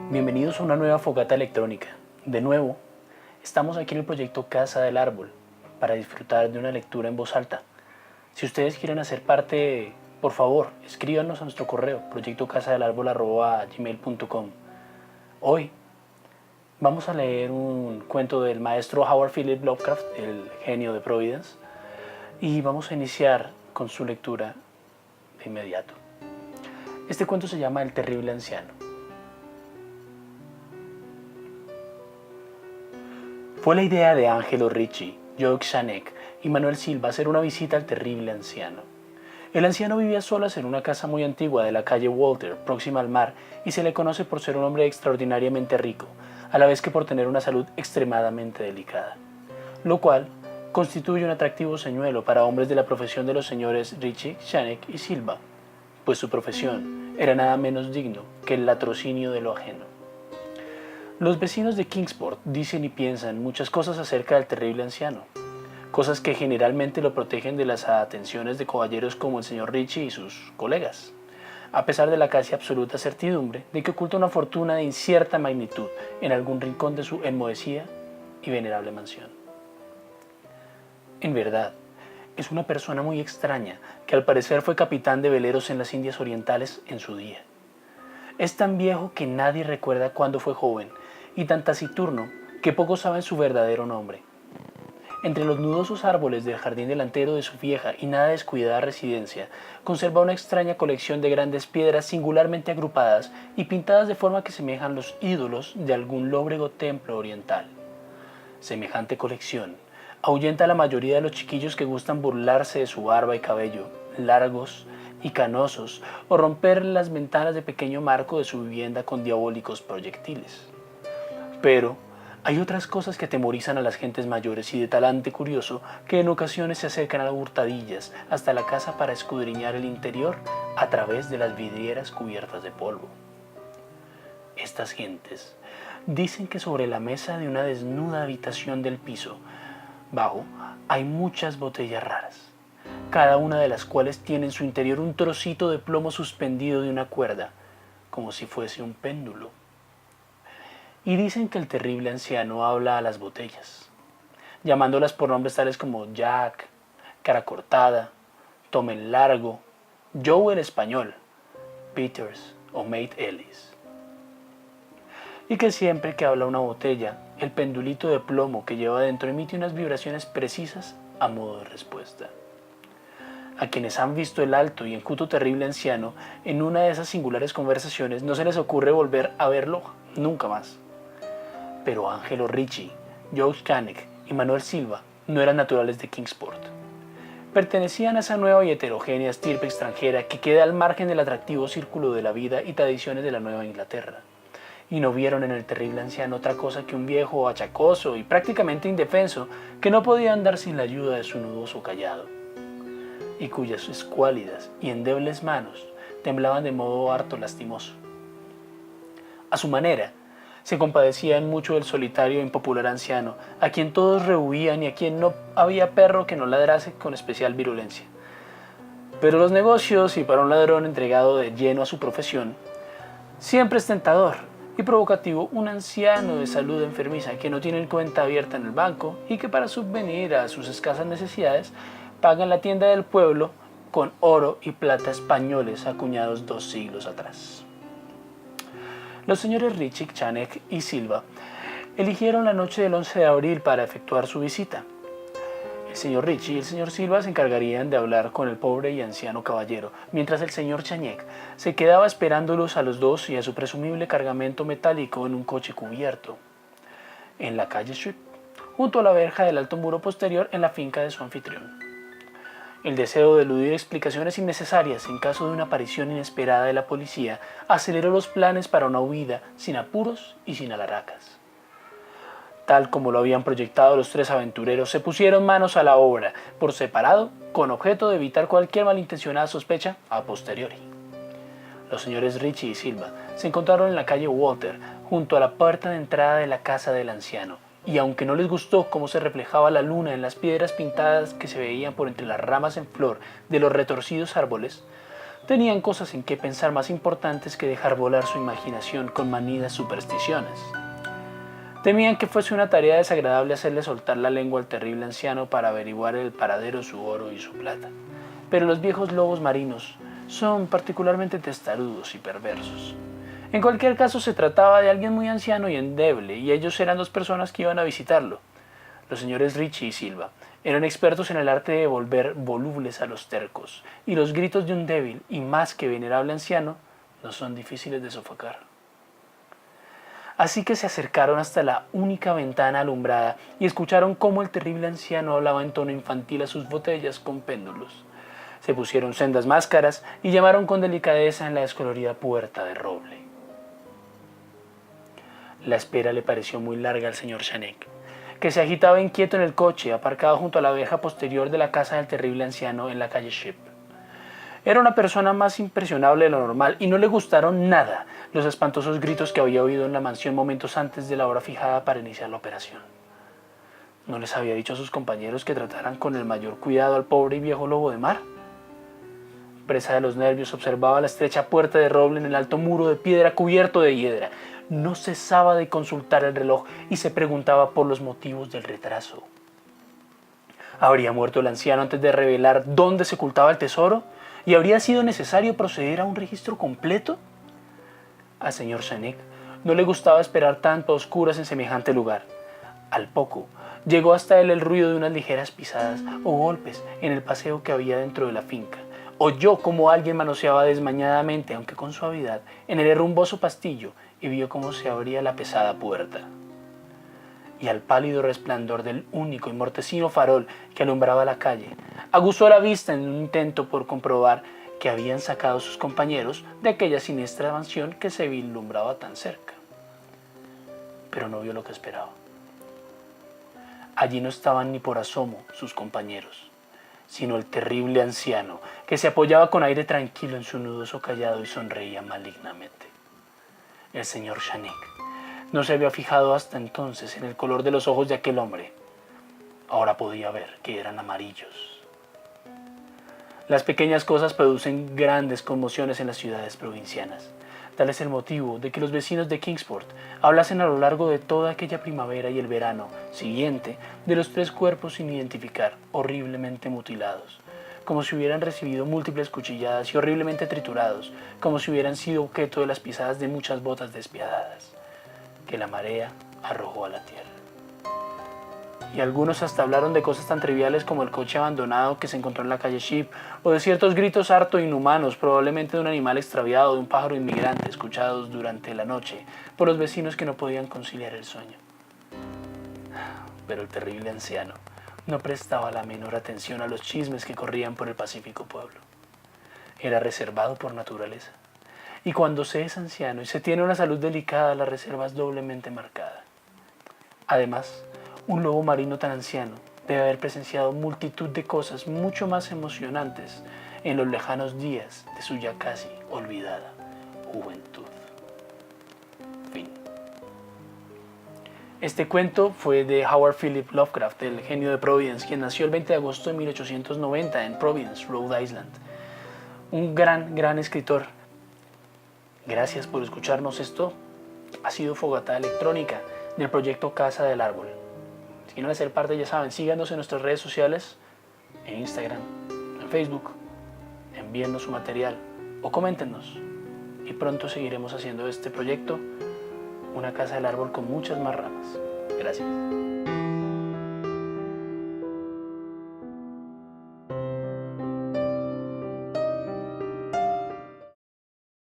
Bienvenidos a una nueva fogata electrónica. De nuevo, estamos aquí en el proyecto Casa del Árbol para disfrutar de una lectura en voz alta. Si ustedes quieren hacer parte, por favor, escríbanos a nuestro correo proyectocasadelárbol@gmail.com. Hoy vamos a leer un cuento del maestro Howard Phillips Lovecraft, el genio de Providence, y vamos a iniciar con su lectura de inmediato. Este cuento se llama El terrible anciano. Fue la idea de Angelo Ricci, Joe Exchanek y Manuel Silva hacer una visita al terrible anciano. El anciano vivía solas en una casa muy antigua de la calle Walter, próxima al mar, y se le conoce por ser un hombre extraordinariamente rico, a la vez que por tener una salud extremadamente delicada, lo cual constituye un atractivo señuelo para hombres de la profesión de los señores Ricci, Exchanek y Silva, pues su profesión era nada menos digno que el latrocinio de lo ajeno. Los vecinos de Kingsport dicen y piensan muchas cosas acerca del terrible anciano, cosas que generalmente lo protegen de las atenciones de caballeros como el señor Ricci y sus colegas, a pesar de la casi absoluta certidumbre de que oculta una fortuna de incierta magnitud en algún rincón de su enmohecida y venerable mansión. En verdad, es una persona muy extraña que al parecer fue capitán de veleros en las Indias Orientales en su día. Es tan viejo que nadie recuerda cuándo fue joven y tan taciturno que pocos saben su verdadero nombre. Entre los nudosos árboles del jardín delantero de su vieja y nada descuidada residencia, conserva una extraña colección de grandes piedras singularmente agrupadas y pintadas de forma que semejan los ídolos de algún lóbrego templo oriental. Semejante colección ahuyenta a la mayoría de los chiquillos que gustan burlarse de su barba y cabello, largos y canosos, o romper las ventanas de pequeño marco de su vivienda con diabólicos proyectiles. Pero hay otras cosas que atemorizan a las gentes mayores y de talante curioso que en ocasiones se acercan a hurtadillas hasta la casa para escudriñar el interior a través de las vidrieras cubiertas de polvo. Estas gentes dicen que sobre la mesa de una desnuda habitación del piso bajo hay muchas botellas raras, cada una de las cuales tiene en su interior un trocito de plomo suspendido de una cuerda, como si fuese un péndulo. Y dicen que el terrible anciano habla a las botellas, llamándolas por nombres tales como Jack, Cara Cortada, Tom el Largo, Joe el Español, Peters o Mate Ellis. Y que siempre que habla una botella, el pendulito de plomo que lleva dentro emite unas vibraciones precisas a modo de respuesta. A quienes han visto el alto y enjuto terrible anciano en una de esas singulares conversaciones no se les ocurre volver a verlo nunca más. Pero Angelo Ricci, Joe Exchanek y Manuel Silva no eran naturales de Kingsport. Pertenecían a esa nueva y heterogénea estirpe extranjera que queda al margen del atractivo círculo de la vida y tradiciones de la Nueva Inglaterra, y no vieron en el terrible anciano otra cosa que un viejo achacoso y prácticamente indefenso que no podía andar sin la ayuda de su nudoso cayado, y cuyas escuálidas y endebles manos temblaban de modo harto lastimoso. A su manera, se compadecían mucho del solitario e impopular anciano, a quien todos rehuían y a quien no había perro que no ladrase con especial virulencia. Pero los negocios, y para un ladrón entregado de lleno a su profesión, siempre es tentador y provocativo un anciano de salud enfermiza que no tiene cuenta abierta en el banco y que para subvenir a sus escasas necesidades paga en la tienda del pueblo con oro y plata españoles acuñados 2 siglos atrás. Los señores Ricci, Exchanek y Silva eligieron la noche del 11 de abril para efectuar su visita. El señor Ricci y el señor Silva se encargarían de hablar con el pobre y anciano caballero, mientras el señor Exchanek se quedaba esperándolos a los dos y a su presumible cargamento metálico en un coche cubierto, en la calle Street, junto a la verja del alto muro posterior en la finca de su anfitrión. El deseo de eludir explicaciones innecesarias en caso de una aparición inesperada de la policía aceleró los planes para una huida sin apuros y sin alaracas. Tal como lo habían proyectado los 3 aventureros, se pusieron manos a la obra, por separado, con objeto de evitar cualquier malintencionada sospecha a posteriori. Los señores Ricci y Silva se encontraron en la calle Walter, junto a la puerta de entrada de la casa del anciano, y aunque no les gustó cómo se reflejaba la luna en las piedras pintadas que se veían por entre las ramas en flor de los retorcidos árboles, Tenían cosas en que pensar más importantes que dejar volar su imaginación con manidas supersticiones. Temían que fuese una tarea desagradable hacerle soltar la lengua al terrible anciano para averiguar el paradero de su oro y su plata. Pero los viejos lobos marinos son particularmente testarudos y perversos. En cualquier caso se trataba de alguien muy anciano y endeble, y ellos eran dos personas que iban a visitarlo. Los señores Ritchie y Silva eran expertos en el arte de volver volubles a los tercos, y los gritos de un débil y más que venerable anciano no son difíciles de sofocar. Así que se acercaron hasta la única ventana alumbrada y escucharon cómo el terrible anciano hablaba en tono infantil a sus botellas con péndulos. Se pusieron sendas máscaras y llamaron con delicadeza en la descolorida puerta de roble. La espera le pareció muy larga al señor Shanek, que se agitaba inquieto en el coche aparcado junto a la verja posterior de la casa del terrible anciano en la calle Ship. Era una persona más impresionable de lo normal y no le gustaron nada los espantosos gritos que había oído en la mansión momentos antes de la hora fijada para iniciar la operación. ¿No les había dicho a sus compañeros que trataran con el mayor cuidado al pobre y viejo lobo de mar? Presa de los nervios, observaba la estrecha puerta de roble en el alto muro de piedra cubierto de hiedra. No cesaba de consultar el reloj y se preguntaba por los motivos del retraso. ¿Habría muerto el anciano antes de revelar dónde se ocultaba el tesoro? ¿Y habría sido necesario proceder a un registro completo? Al señor Shanek no le gustaba esperar tanto a oscuras en semejante lugar. Al poco, llegó hasta él el ruido de unas ligeras pisadas o golpes en el paseo que había dentro de la finca. Oyó como alguien manoseaba desmañadamente, aunque con suavidad, en el herrumboso pastillo y vio cómo se abría la pesada puerta. Y al pálido resplandor del único y mortecino farol que alumbraba la calle, aguzó la vista en un intento por comprobar que habían sacado sus compañeros de aquella siniestra mansión que se vislumbraba tan cerca. Pero no vio lo que esperaba. Allí no estaban ni por asomo sus compañeros, sino el terrible anciano que se apoyaba con aire tranquilo en su nudoso callado y sonreía malignamente. El señor Shanek no se había fijado hasta entonces en el color de los ojos de aquel hombre. Ahora podía ver que eran amarillos. Las pequeñas cosas producen grandes conmociones en las ciudades provincianas. Tal es el motivo de que los vecinos de Kingsport hablasen a lo largo de toda aquella primavera y el verano siguiente de los 3 cuerpos sin identificar, horriblemente mutilados, como si hubieran recibido múltiples cuchilladas y horriblemente triturados, como si hubieran sido objeto de las pisadas de muchas botas despiadadas, que la marea arrojó a la tierra. Y algunos hasta hablaron de cosas tan triviales como el coche abandonado que se encontró en la calle Ship, o de ciertos gritos harto inhumanos, probablemente de un animal extraviado o de un pájaro inmigrante, escuchados durante la noche por los vecinos que no podían conciliar el sueño. Pero el terrible anciano no prestaba la menor atención a los chismes que corrían por el pacífico pueblo. Era reservado por naturaleza, y cuando se es anciano y se tiene una salud delicada, la reserva es doblemente marcada. Además, un lobo marino tan anciano debe haber presenciado multitud de cosas mucho más emocionantes en los lejanos días de su ya casi olvidada juventud. Fin. Este cuento fue de Howard Philip Lovecraft, el genio de Providence, quien nació el 20 de agosto de 1890 en Providence, Rhode Island. Un gran escritor. Gracias por escucharnos. Esto ha sido Fogata Electrónica del proyecto Casa del Árbol. Si quieren hacer parte, ya saben, síganos en nuestras redes sociales, en Instagram, en Facebook, envíennos su material o coméntenos. Y pronto seguiremos haciendo este proyecto, una casa del árbol con muchas más ramas. Gracias.